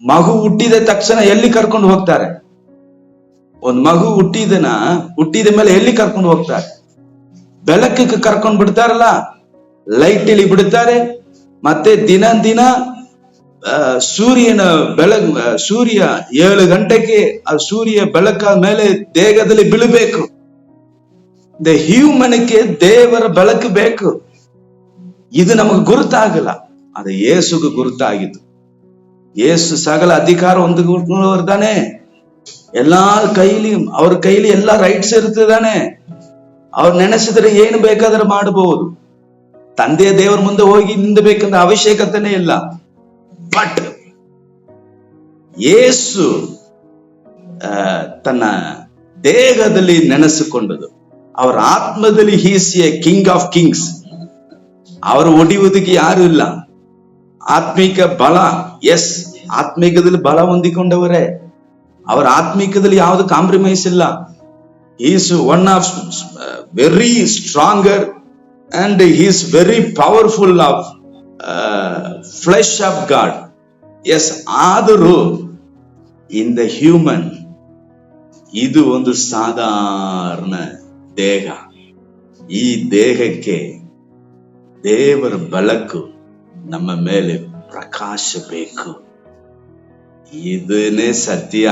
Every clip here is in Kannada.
ಮಗು ಹುಟ್ಟಿದ ತಕ್ಷಣ ಎಲ್ಲಿ ಕರ್ಕೊಂಡು ಹೋಗ್ತಾರೆ? ಒಂದ್ ಮಗು ಹುಟ್ಟಿದ ಮೇಲೆ ಎಲ್ಲಿ ಕರ್ಕೊಂಡು ಹೋಗ್ತಾರೆ? ಬೆಳಕಿಗೆ ಕರ್ಕೊಂಡು ಬಿಡ್ತಾರಲ್ಲ, ಲೈಟ್ ಇಲ್ಲಿ ಬಿಡ್ತಾರೆ. ಮತ್ತೆ ದಿನ ಸೂರ್ಯ 7 ಗಂಟೆಗೆ ಆ ಸೂರ್ಯ ಬೆಳಕ ಮೇಲೆ ದೇಹದಲ್ಲಿ ಬೀಳಬೇಕು. ಹ್ಯೂಮನ್ಗೆ ದೇವರ ಬೆಳಕು ಬೇಕು. ಇದು ನಮಗೆ ಗುರುತಾಗಲ್ಲ, ಅದು ಯೇಸುಗೆ ಗುರುತಾಗಿತ್ತು. ಯೇಸು ಸಕಲ ಅಧಿಕಾರ ಹೊಂದಿದ್ದಾನೆ. ಅವ್ರ ಕೈಲಿ ಎಲ್ಲಾ ರೈಟ್ಸ್ ಇರ್ತಿದ್ದಾನೆ. ಅವ್ರು ನೆನೆಸಿದ್ರೆ ಏನು ಬೇಕಾದ್ರೆ ಮಾಡಬಹುದು. ತಂದೆಯ ದೇವರ ಮುಂದೆ ಹೋಗಿ ನಿಂದಬೇಕಂತ ಅವಶ್ಯಕತೆನೇ ಇಲ್ಲ. ಬಟ್ ಯೇಸು ತನ್ನ ದೇಹದಲ್ಲಿ ನೆನೆಸಿಕೊಂಡದು, ಅವರ ಆತ್ಮದಲ್ಲಿ he's a king of kings. ಅವರು ಒಡೆಯುವುದಕ್ಕೆ ಯಾರು ಇಲ್ಲ. ಆತ್ಮಿಕ ಬಲ, ಎಸ್, ಆತ್ಮಿಕದಲ್ಲಿ ಬಲ ಹೊಂದಿಕೊಂಡವರೇ. ಅವರ ಆತ್ಮಿಕದಲ್ಲಿ ಯಾವುದು ಕಾಂಪ್ರಮೈಸ್ ಇಲ್ಲ. Is one of very stronger and is very powerful of flesh of God. Yes, ಆದರೂ ಇನ್ ದ ಹ್ಯೂಮನ್ ಇದು ಒಂದು ಸಾಧಾರಣ ದೇಹ. ಈ ದೇಹಕ್ಕೆ ದೇವರ ಬೆಳಕು ನಮ್ಮ ಮೇಲೆ ಪ್ರಕಾಶ ಬೇಕು. ಇದನ್ನೇ ಸತ್ಯ.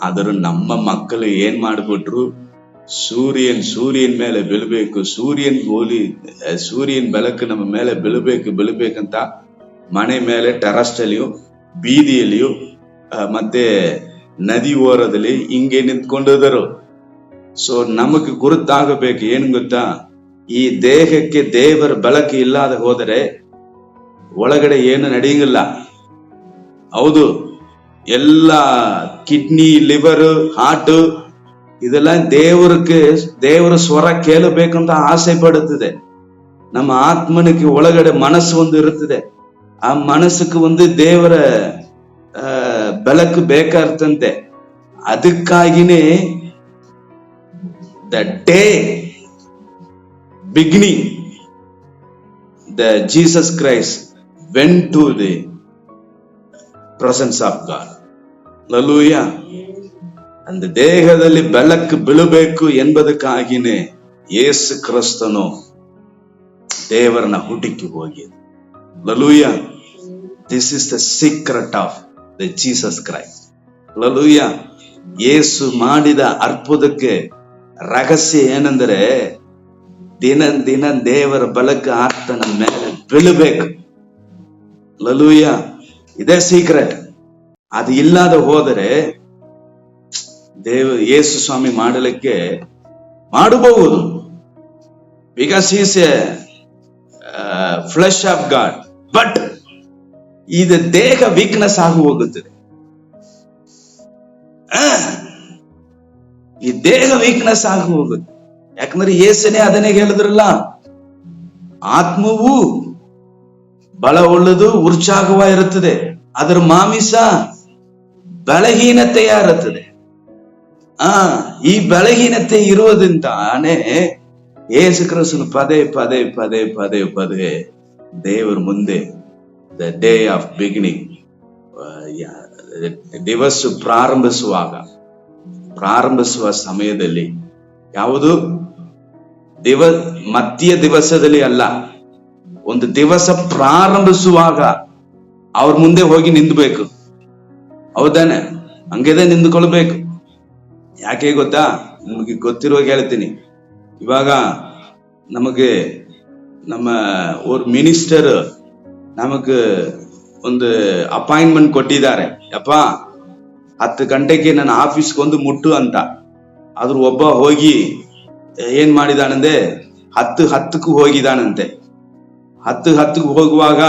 ಆದರೂ ನಮ್ಮ ಮಕ್ಕಳು ಏನ್ ಮಾಡ್ಬಿಟ್ರು, ಸೂರ್ಯನ್ ಮೇಲೆ ಬೀಳ್ಬೇಕು, ಸೂರ್ಯನ್ ಬೆಳಕು ನಮ್ಮ ಮೇಲೆ ಬೀಳ್ಬೇಕಂತ ಮನೆ ಮೇಲೆ, ಟೆರಸ್ಟಲ್ಲಿಯೂ, ಬೀದಿಯಲ್ಲಿಯೂ, ಮತ್ತೆ ನದಿ ಓರದಲ್ಲಿ ಹಿಂಗೆ ನಿಂತ್ಕೊಂಡಿದ್ದರು. ಸೊ ನಮಗೆ ಗುರುತಾಗಬೇಕು ಏನು ಗೊತ್ತಾ, ಈ ದೇಹಕ್ಕೆ ದೇವರ ಬೆಳಕು ಇಲ್ಲದ ಹೋದರೆ ಒಳಗಡೆ ಏನು ನಡೆಯಂಗಿಲ್ಲ. ಹೌದು, ಎಲ್ಲ ಕಿಡ್ನಿ, ಲಿವರ್, ಹಾರ್ಟ್ ಇದೆಲ್ಲ ದೇವರ ಸ್ವರ ಕೇಳಬೇಕಂತ ಆಸೆ ಪಡುತ್ತದೆ. ನಮ್ಮ ಆತ್ಮನಿಗೆ ಒಳಗಡೆ ಮನಸ್ಸು ಒಂದು ಇರುತ್ತದೆ. ಆ ಮನಸ್ಸಕ್ಕೆ ಒಂದು ದೇವರ ಬೆಳಕು ಬೇಕಾರ್ತಂತೆ. ಅದಕ್ಕಾಗಿನೇ the day beginning, the Jesus Christ went to the presence of God. Hallelujah. அந்த ದೇಹದಲ್ಲಿ ಬೆಳಕು ಬೀಳಬೇಕು ಎಂಬುದಕ್ಕಾಗಿನೇ ಯೇಸು ಕ್ರಿಸ್ತನು ದೇವರನ್ನ ಹುಡುಕಿ ಹೋಗಿ. Hallelujah. This is the secret of the Jesus Christ. Hallelujah. ಯೇಸು ಮಾಡಿದ ಅದ್ಭುತಕ್ಕೆ ರಹಸ್ಯ ಏನೆಂದರೆ, ದಿನ ದೇವರ ಬೆಳಕು ಆತನ ಮೇಲೆ ಬೀಳಬೇಕು. ಹಲ್ಲೆಲೂಯಾ. ಇದೇ ಸೀಕ್ರೆಟ್. ಅದು ಇಲ್ಲದ ಹೋದರೆ ಯೇಸು ಸ್ವಾಮಿ ಮಾಡಬಹುದು. Because is A flesh of god. But ಇದು ದೇಹ ವೀಕ್ನೆಸ್ ಆಗಿ ಹೋಗುತ್ತದೆ. ಈ ದೇಹ ವೀಕ್ನೆಸ್ ಆಗಿ ಹೋಗುತ್ತೆ. ಯಾಕಂದ್ರೆ ಯೇಸನೇ ಅದನ್ನೇ ಹೇಳಿದ್ರಲ್ಲ, ಆತ್ಮವು ಬಲ ಉಳ್ಳದು, ಉತ್ಸಾಹವಾಗಿರುತ್ತದೆ, ಅದರ ಮಾಮಿಸ ಬಲಹೀನತೆಯ ಇರುತ್ತದೆ. ಈ ಬಲಹೀನತೆ ಇರುವುದರಿಂದಾನೇ ಯೇಸು ಕ್ರಿಸ್ತನು ಪದೇ ದೇವರ ಮುಂದೆ ದ ಡೇ ಆಫ್ ಬಿಗಿನಿಂಗ್, ದಿವಸ ಪ್ರಾರಂಭಿಸುವ ಸಮಯದಲ್ಲಿ, ಯಾವುದು ಮಧ್ಯ ದಿವಸದಲ್ಲಿ ಅಲ್ಲ, ಒಂದು ದಿವಸ ಪ್ರಾರಂಭಿಸುವಾಗ ಅವ್ರ ಮುಂದೆ ಹೋಗಿ ನಿಂದಬೇಕು. ಹೌದಾನೆ? ಹಂಗೇದೇ ನಿಂತ್ಕೊಳ್ಬೇಕು. ಯಾಕೆ ಗೊತ್ತಾ? ನಿಮಗೆ ಗೊತ್ತಿರುವಾಗ ಹೇಳ್ತೀನಿ. ಇವಾಗ ನಮಗೆ ನಮ್ಮ ಮಿನಿಸ್ಟರ್ ನಮಗೆ ಒಂದು ಅಪಾಯಿಂಟ್ಮೆಂಟ್ ಕೊಟ್ಟಿದ್ದಾರೆ. ಯಪ್ಪ 10 ಗಂಟೆಗೆ ನನ್ನ ಆಫೀಸ್ಗೆ ಒಂದು ಮುಟ್ಟು ಅಂತ. ಆದ್ರೂ ಒಬ್ಬ ಹೋಗಿ ಏನ್ ಮಾಡಿದಾನಂದೆ, 10:10ಕ್ಕೂ ಹೋಗಿದಾನಂತೆ. 10:10ಕ್ಕೆ ಹೋಗುವಾಗ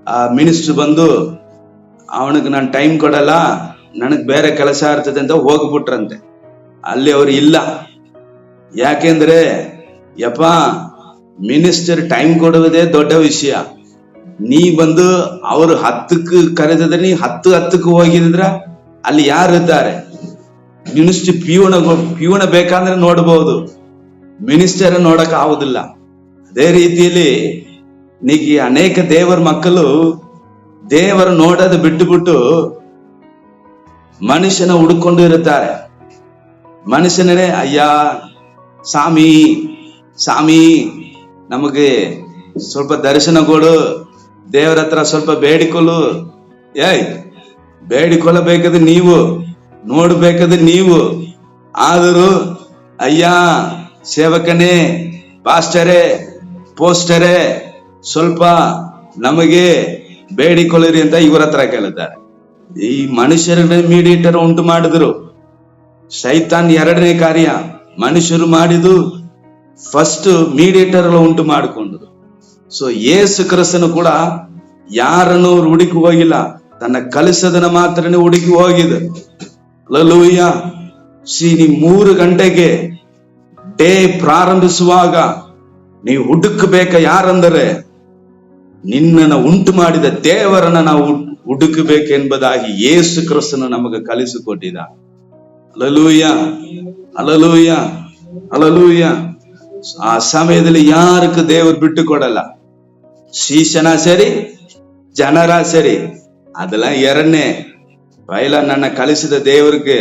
ಆ ಮಿನಿಸ್ಟರ್ ಬಂದು ಅವನಿಗೆ ನಾನು ಟೈಮ್ ಕೊಡಲ್ಲ, ನನಗ್ ಬೇರೆ ಕೆಲಸ ಇರ್ತದೆ ಅಂತ ಹೋಗ್ಬಿಟ್ರಂತೆ. ಅಲ್ಲಿ ಅವ್ರು ಇಲ್ಲ. ಯಾಕೆಂದ್ರೆ ಯಪ್ಪ, ಮಿನಿಸ್ಟರ್ ಟೈಮ್ ಕೊಡುವುದೇ ದೊಡ್ಡ ವಿಷಯ. ನೀ ಬಂದು ಅವ್ರು 10ಕ್ಕೆ ಕರೆದಿದ್ರೆ ನೀ 10:10ಕ್ಕೆ ಹೋಗಿದ್ರ ಅಲ್ಲಿ ಯಾರು ಇದ್ದಾರೆ? ಮಿನಿಸ್ಟರ್ ಪ್ಯೂಣ ಬೇಕಾದ್ರೆ ನೋಡಬಹುದು, ಮಿನಿಸ್ಟರ್ ನೋಡಕ್ ಆಗುದಿಲ್ಲ. ಅದೇ ರೀತಿಯಲ್ಲಿ ನೀಗ ಅನೇಕ ದೇವರ ಮಕ್ಕಳು ದೇವರು ನೋಡೋದು ಬಿಟ್ಟು ಮನುಷ್ಯನ ಹುಡುಕೊಂಡು ಇರುತ್ತಾರೆ. ಮನುಷ್ಯನೇ ಅಯ್ಯ ಸ್ವಾಮಿ ಸ್ವಾಮಿ ನಮಗೆ ಸ್ವಲ್ಪ ದರ್ಶನ ಕೊಡು, ದೇವರ ಹತ್ರ ಸ್ವಲ್ಪ ಬೇಡಿಕೊಳ್ಳು. ಬೇಡಿಕೊಳ್ಳಬೇಕಾದ್ರೆ ನೀವು, ನೋಡ್ಬೇಕಾದ್ರೆ ನೀವು. ಆದರೂ ಅಯ್ಯ ಸೇವಕನೇ, ಪಾಸ್ಟರೇ, ಪೋಸ್ಟರೇ, ಸ್ವಲ್ಪ ನಮಗೆ ಬೇಡಿಕೊಳ್ಳಿರಿ ಅಂತ ಇವರ ಹತ್ರ ಕೇಳುತ್ತಾರೆ. ಈ ಮನುಷ್ಯರ ಮೀಡಿಯೇಟರ್ ಉಂಟು ಮಾಡಿದ್ರು. ಸೈತಾನ್ ಎರಡನೇ ಕಾರ್ಯ ಮನುಷ್ಯರು ಮಾಡಿದ್ದು, ಫಸ್ಟ್ ಮೀಡಿಯೇಟರ್ ಉಂಟು ಮಾಡಿಕೊಂಡ್ರು. ಸೊ ಯೇಸು ಕ್ರಿಸ್ತನು ಕೂಡ ಯಾರನ್ನು ಹುಡುಕಿ ಹೋಗಿಲ್ಲ, ತನ್ನ ಕಲಿಸದನ್ನ ಮಾತ್ರನೇ ಹುಡುಕಿ ಹೋಗಿದೆ. ಹಲ್ಲೆಲೂಯ. ನೀ 3 ಗಂಟೆಗೆ ಡೇ ಪ್ರಾರಂಭಿಸುವಾಗ ನೀವು ಹುಡುಕಬೇಕ ಯಾರಂದರೆ ನಿನ್ನನ್ನು ಉಂಟು ಮಾಡಿದ ದೇವರನ್ನ ನಾವು ಹುಡುಕಬೇಕೆಂಬುದಾಗಿ ಯೇಸು ಕ್ರಿಸ್ತನು ನಮಗೆ ಕಲಿಸಿಕೊಟ್ಟಿದ. Hallelujah, hallelujah, hallelujah. ಆ ಸಮಯದಲ್ಲಿ ಯಾರಕ್ಕೆ ದೇವರು ಬಿಟ್ಟು ಕೊಡಲ್ಲ. ಶಿಷ್ಯನ ಸರಿ, ಜನರ ಸರಿ, ಅದೆಲ್ಲ ಎರಡನೇ. ಪೈಲ ನನ್ನ ಕಲಿಸಿದ ದೇವರಿಗೆ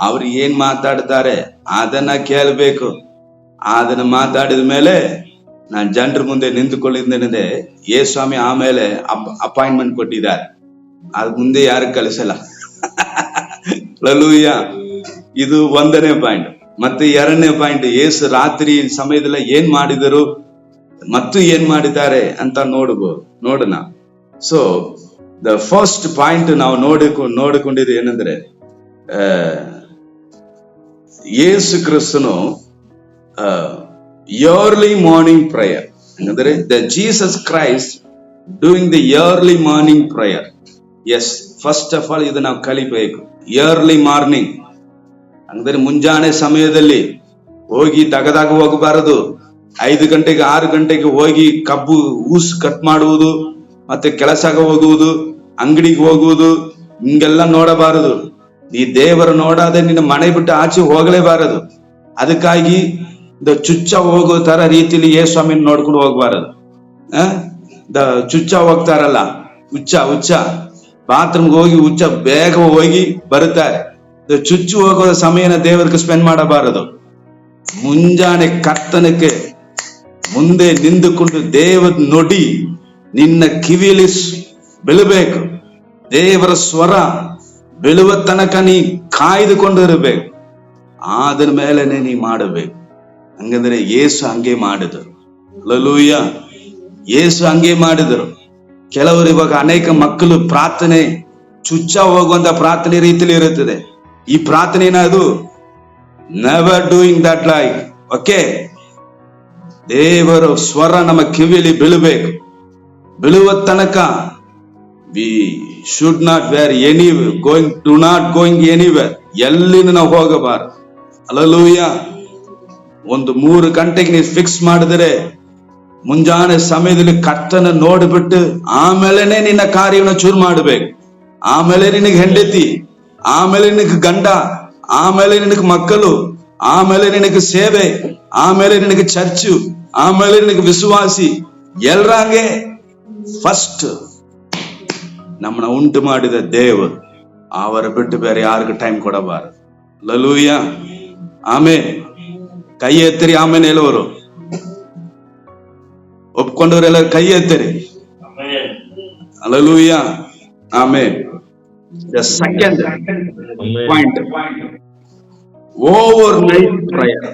ಅವ್ರು ಏನ್ ಮಾತಾಡ್ತಾರೆ ಅದನ್ನ ಕೇಳಬೇಕು. ಅದನ್ನ ಮಾತಾಡಿದ ಮೇಲೆ ನಾನು ಜನರ ಮುಂದೆ ನಿಂತುಕೊಂಡಿದ್ದೇನೆ. ಸ್ವಾಮಿ ಆಮೇಲೆ ಅಪಾಯಿಂಟ್ಮೆಂಟ್ ಕೊಟ್ಟಿದ್ದಾರೆ, ಅದ್ ಮುಂದೆ ಯಾರು ಕಲಿಸಲ್ಲ. ಹಲ್ಲೆಲೂಯ. ಇದು 1ನೇ ಪಾಯಿಂಟ್. ಮತ್ತೆ 2ನೇ ಪಾಯಿಂಟ್, ಯೇಸು ರಾತ್ರಿ ಸಮಯದಲ್ಲಿ ಏನ್ ಮಾಡಿದರು ಮತ್ತು ಏನ್ ಮಾಡಿದ್ದಾರೆ ಅಂತ ನೋಡೋಣ. ಸೊ ದ ಫಸ್ಟ್ ಪಾಯಿಂಟ್ ನಾವು ನೋಡಿಕೊಂಡಿದ್ದು ಏನಂದ್ರೆ, ಯೇಸು ಕ್ರಿಸ್ತನು early morning prayer, ಅಂದ್ರೆ the Jesus Christ doing the early morning prayer. Yes, first of all ಇದು ನಾವು ಕಲಿಬೇಕು. early morning ಅಂದ್ರೆ ಮುಂಜಾನೆ ಸಮಯದಲ್ಲಿ ಹೋಗಿ ದಗದಾಗ ಹೋಗಬಾರದು. 5 ಗಂಟೆಗೆ 6 ಗಂಟೆಗೆ ಹೋಗಿ ಕಬ್ಬು ಕಟ್ ಮಾಡುವುದು, ಮತ್ತೆ ಕೆಲಸಕ್ಕೆ ಹೋಗುವುದು, ಅಂಗಡಿಗೆ ಹೋಗುವುದು, ಹಿಂಗೆಲ್ಲ ನೋಡಬಾರದು. ನೀ ದೇವರು ನೋಡಾದೆ ನಿನ್ನ ಮನೆ ಬಿಟ್ಟು ಆಚೆ ಹೋಗಲೇಬಾರದು. ಅದಕ್ಕಾಗಿ ಚುಚ್ಚ ಹೋಗೋ ತರ ರೀತಿಯಲ್ಲಿ ಸ್ವಾಮಿ ನೋಡ್ಕೊಂಡು ಹೋಗ್ಬಾರದು. ಚುಚ್ಚ ಹೋಗ್ತಾರಲ್ಲ, ಹುಚ್ಚ ಬಾತ್ರೂಮ್ಗೆ ಹೋಗಿ ಹುಚ್ಚ ಬೇಗ ಹೋಗಿ ಬರುತ್ತಾರೆ. ಚುಚ್ಚು ಹೋಗೋ ಸಮಯನ ದೇವರಿಗೆ ಸ್ಪೆಂಡ್ ಮಾಡಬಾರದು. ಮುಂಜಾನೆ ಕರ್ತನಕ್ಕೆ ಮುಂದೆ ನಿಂತುಕೊಂಡು ದೇವರ ನುಡಿ ನಿನ್ನ ಕಿವಿಯಲ್ಲಿ ಬೀಳಬೇಕು. ದೇವರ ಸ್ವರ ಬೀಳುವ ತನಕ ನೀ ಕಾಯ್ದುಕೊಂಡಿರಬೇಕು. ಅದರ ಮೇಲೆನೆ ನೀ ಮಾಡಬೇಕು. ಹಂಗಂದ್ರೆ ಯೇಸು ಹಂಗೆ ಮಾಡಿದರು. ಹಲ್ಲೆಲೂಯ. ಯೇಸು ಹಂಗೆ ಮಾಡಿದರು. ಕೆಲವರು ಇವಾಗ ಅನೇಕ ಮಕ್ಕಳು ಪ್ರಾರ್ಥನೆ ಚುಚ್ಚ ಹೋಗುವಂತ ಪ್ರಾರ್ಥನೆ ರೀತಿಯಲ್ಲಿ ಇರುತ್ತದೆ. ಈ ಪ್ರಾರ್ಥನೆ ಅದು never doing that like. Okay, ದೇವರ ಸ್ವರ ನಮ್ಮ ಕಿವಿಯಲ್ಲಿ ಬೀಳಬೇಕು. ಬೀಳುವ ತನಕ we should not where any going anywhere. ಎಲ್ಲಿಂದ ನಾವು ಹೋಗಬಾರದು. ಹಲ್ಲೆಲೂಯ. ಒಂದು 3 ಗಂಟೆಗೆ ನೀವು ಫಿಕ್ಸ್ ಮಾಡಿದರೆ ಮುಂಜಾನೆ ಸಮಯದಲ್ಲಿ ಕರ್ತನ ನೋಡ್ಬಿಟ್ಟು ಆಮೇಲೆನೆ ನಿನ್ನ ಕಾರ್ಯವನ್ನು ಚೂರು ಮಾಡಬೇಕು. ಆಮೇಲೆ ನಿನಗೆ ಹೆಂಡತಿ, ಆಮೇಲೆ ನಿನಗೆ ಗಂಡ, ಆಮೇಲೆ ನಿನಗೆ ಮಕ್ಕಳು, ಆಮೇಲೆ ನಿನಗೆ ಸೇವೆ, ಆಮೇಲೆ ನಿನಗೆ ಚರ್ಚು, ಆಮೇಲೆ ನಿನಗೆ ವಿಶ್ವಾಸಿ. ಎಲ್ಲರಂಗೆ ಫಸ್ಟ್ ನಮ್ಮನ್ನ ಉಂಟು ಮಾಡಿದ ದೇವರು, ಅವರ ಬಿಟ್ಟು ಬೇರೆ ಯಾರಿಗೂ ಟೈಮ್ ಕೊಡಬಾರದು. ಹಲ್ಲೆಲೂಯ. ಆಮೇಲೆ ಕೈ ಎತ್ತರಿ. ಆಮೇಲೆ ಹೇಳುವರು ಒಪ್ಕೊಂಡವರೆಲ್ಲ ಕೈ ಎತ್ತರಿ. ಹಲ್ಲೆಲೂಯ. ಆಮೇಲೆ the second point, overnight prayer.